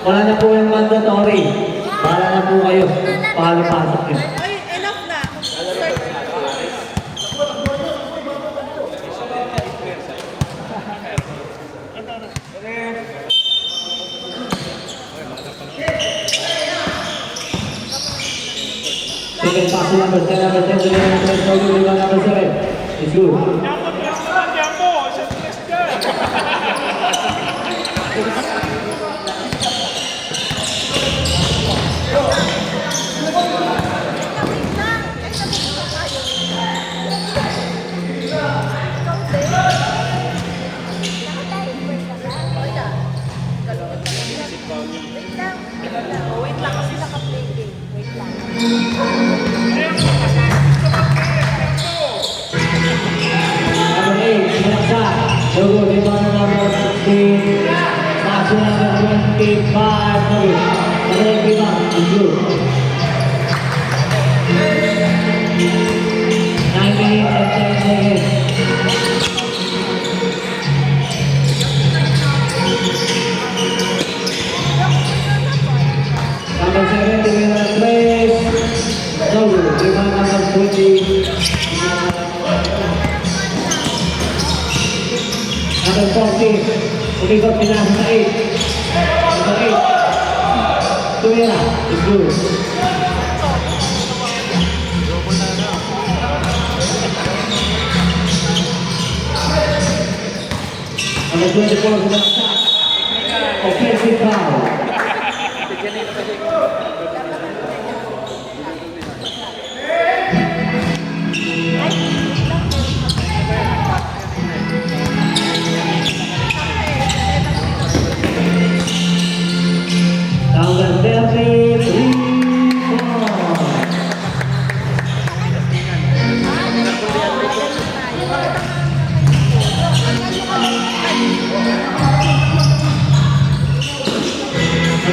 Wala na po yung mandatory. Para na po kayo. Paano pasok yun. Ay, enough na. Second pass number 10, number 10, number 7. It's good. Wait lang kasi naka-play game. Wait lang. Number 8, Sinaksa. Logo, di ba na number 16. Paso number 25. Number 8, it's good. 9 minutes and 10 seconds. Number 7, Divina 3. Logo, di ba number 20. Number 14, umikot pinasa sa 8. Number 8, Tuwira, it's good. Number 24, Sinaksa. Offensive foul. Number 33,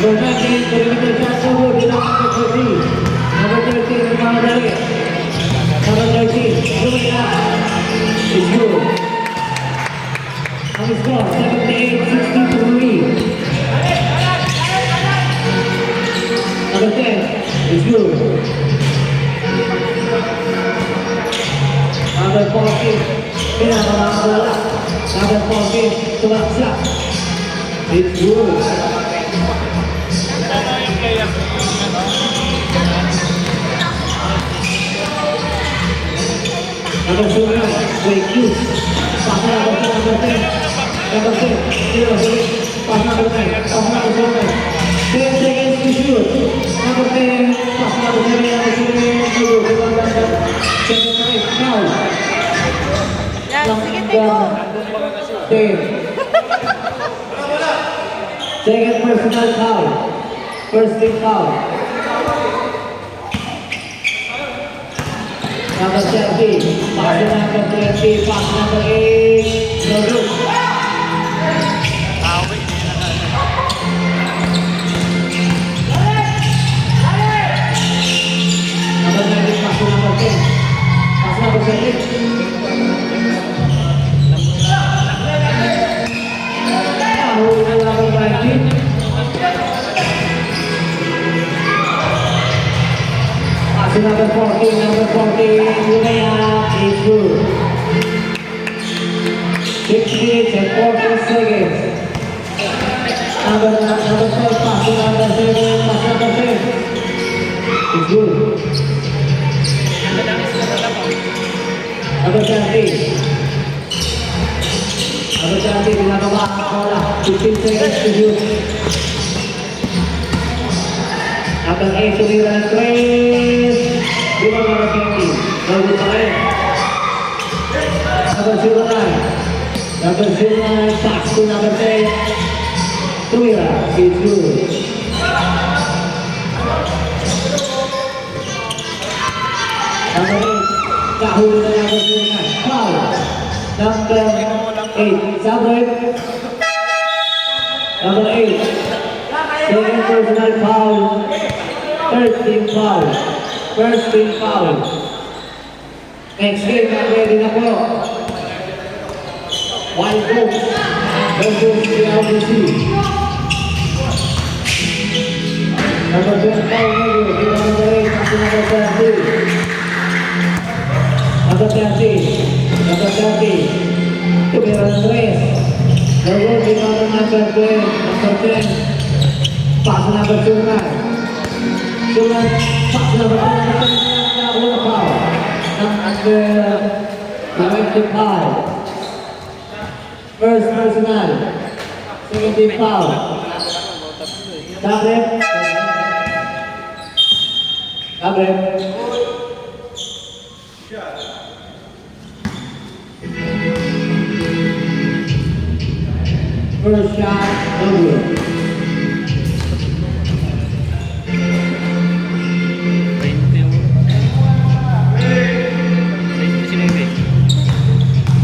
Number 19, perimeter shot forward, di number 13. Number 13, nagmamadali. Number 13, Lumina. It's good. Ang score, 78-63. Number 10, it's good. Number 14, pinapamakabola. Number 14, tumaksa. It's good. Number 2, Wake Hughes. Pass number 10, number 10. Number 10, pass number 9. Pass number 7. 10 seconds to shoot. Number 10, pass number 7, number 7. Shoot. Second time, foul. Yan, sige, Tiko. 10. Second personal foul. First team foul. Number 30, pass number 20, pass number 8, no good. Number 19, pass number 10, pass number 7. Nahuli na number 19. Pass number 14, Lumaya, is good. 6 minutes and 40 seconds. Number 12, pass number 7, pass number 10. It's good. Number 30. Number 30, ginagawa ang bola. 15 seconds to shoot. Number 8, tumira ng 3. Number 20, bago pa rin. Number 09. Number 09, pass to number 10. Tumira, it's good. Number 8, kahuli na number 09. Foul. Number 8, Sabret. Number 8, second personal foul. Third team foul. First team foul. Next game, ready na po. Wild Coast versus the LBC. Number 12, foul Nogu. Rebound number 8, pass to number 30. Number 30. Number 30. Tumira Andres. Nogu, rebound number 12. Number 10. Pass to number 29. Suman, pass to number 10. Number 10. Number foul. Number 25. First personal. Second team foul. Gabriel. Gabriel. First shot, Gabriel.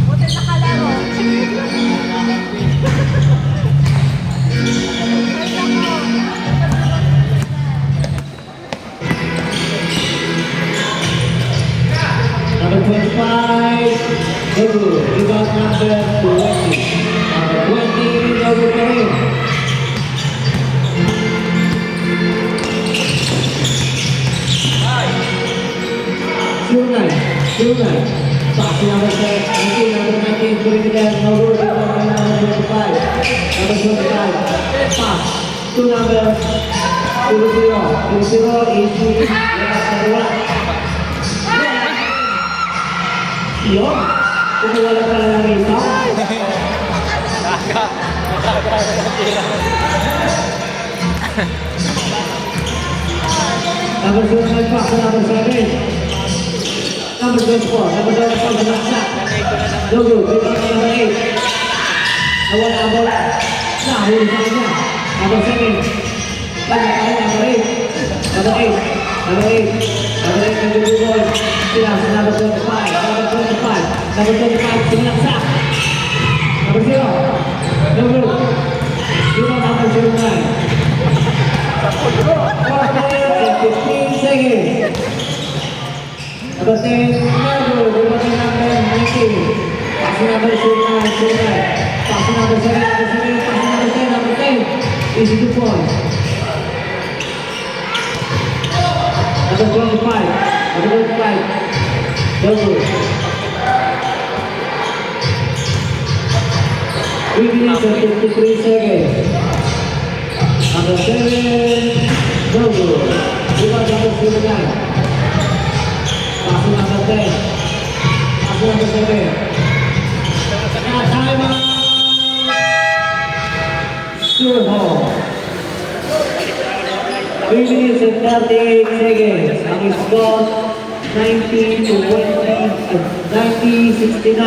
Buti nakalaro. Number 25, Nogu. Rebound number 20. Number 20, Nogu Karim. Sunai. Pass to number 19, number 19, put it again, Nogu. Rebound number 25. Number 25, pass to number 20. 20 is Lepas Yun, kumuwala ka lang rito. Number 7, pass to number 7. Number 24, number 24, binaksak. Nogu, rebound number 8. Nawala ang bola. Nahuli sa kanya. Number 7. Number 8. Number 8. Number 8. Number 8, nag-ball. Pinasa number 25. Number 25. Number 25, binaksak. Number 0. Nogu. Rebound number 09. 4 minutes and 15 seconds. Number 10, Nogu. Rebound number 19. Pass number 09. Pass number 7. Pass number 10. Number 10. Easy 2 points. Number 25. Number 25. Nogu. 3 minutes and 53 seconds. Number 7, Nogu. Rebound number 09. Pass number 10. Pass number 7. Time out. Surho. 3 minutes and 38 seconds. Ang score 90 to 69.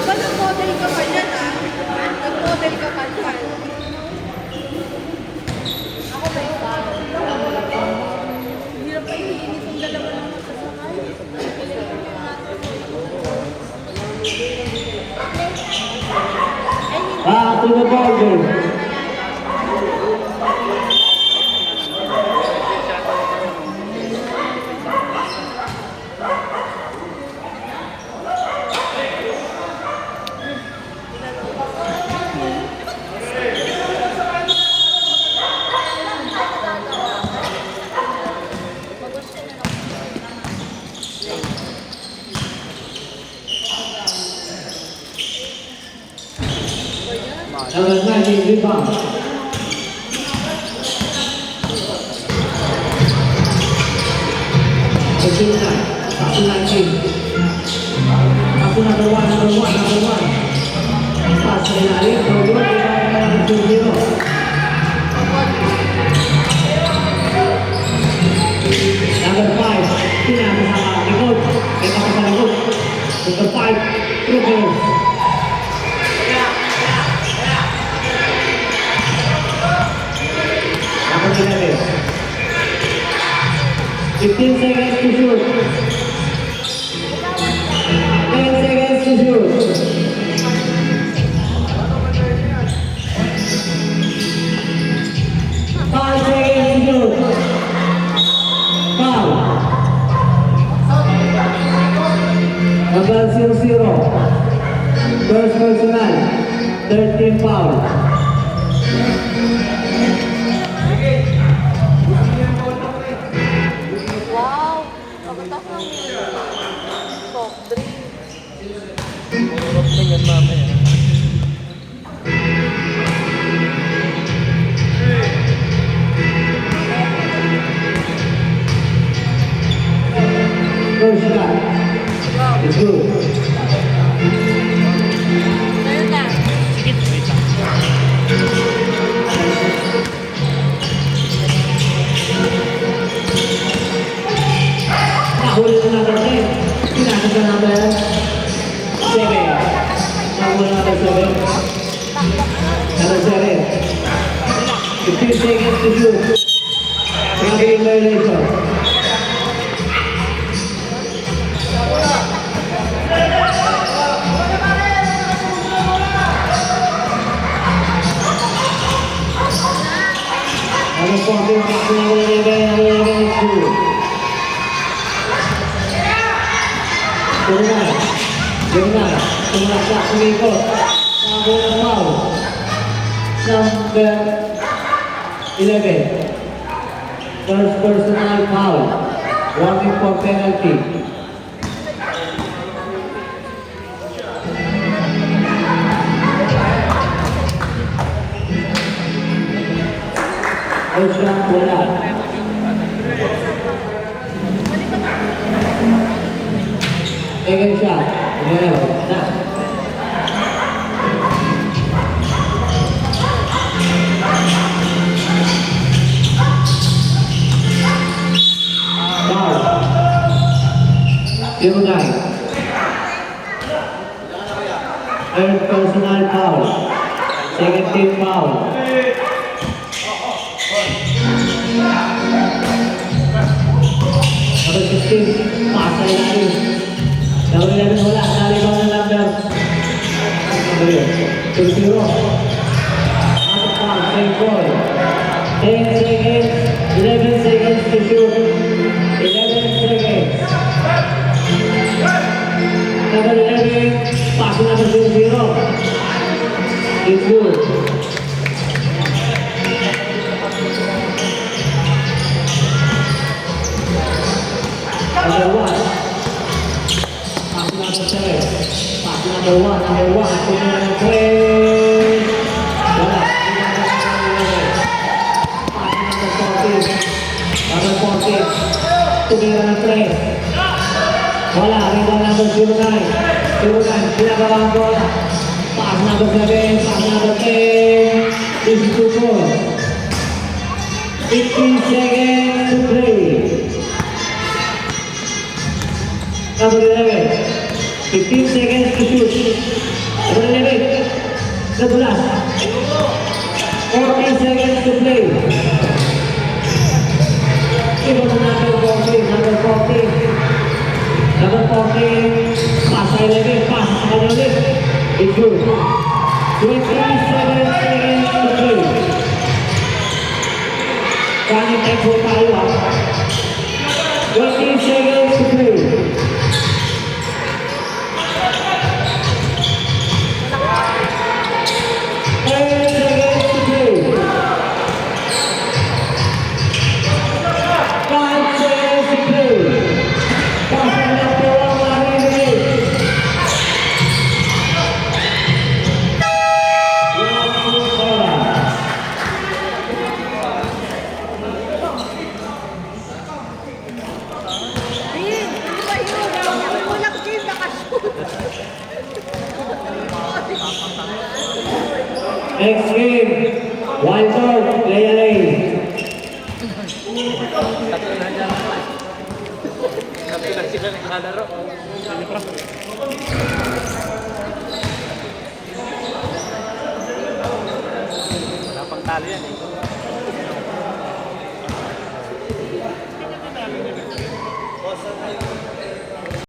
Ba nag-model ka pa dyan ah? Nag-model ka pa dyan. Ako ba yung bago? Hirap pa ilinis yung dalawa ng magkasakay. Back to the ball game. Number 19, rebound. Pass to 19. Pass to number 1. Pass sa ilalim. Nogu, rebound number 20. Number 5, pinasa sa likod. Ito sa likod. Number 5, triple. Number 11. 15 seconds to shoot. 10 seconds to shoot. 5 seconds to shoot. Foul. Number 00. First personal. 13 foul. 15 seconds to shoot. Traffic violation. Ano po ang pinapakita ng level 2? Tunay. Tumalaksak, sumikot. Sabo ng foul. Number 11. First personal foul. Warning for penalty. Ocean bola. Second shot. Na. Foul. 09. Third personal foul. Second team foul. Number 16, pasa ilalim. Number 11 wala, nalibaw ng number 2-0. Out of foul, same ball. 10 seconds, 11 seconds to shoot. 11 seconds. Number 11, pasa number 0-0. It's good. Number 1. Pass number 7. Pass number 1. Number 1. Punya ng 3. Wala. Pass number 14. Number 14. Tumira ng 3. Wala. Rebound number 09. 09. Pinagawa ang bola. Pass number 7. Pass number 10. This is 2-4. 15 seconds to play. Number 11, 15 seconds to shoot. Number 11, 11, 14 seconds to play. Ito na number 14, number 14. Number 14, pass 11, pass sa kanya ulit. It's good. 27 seconds to play. Running time po tayo ha. 20 seconds to play. Ayun, ano ba yun? Ang walang game nakashoot. Next game, wild card, player A. Sila naglalaro. Wala pang talo yan eh.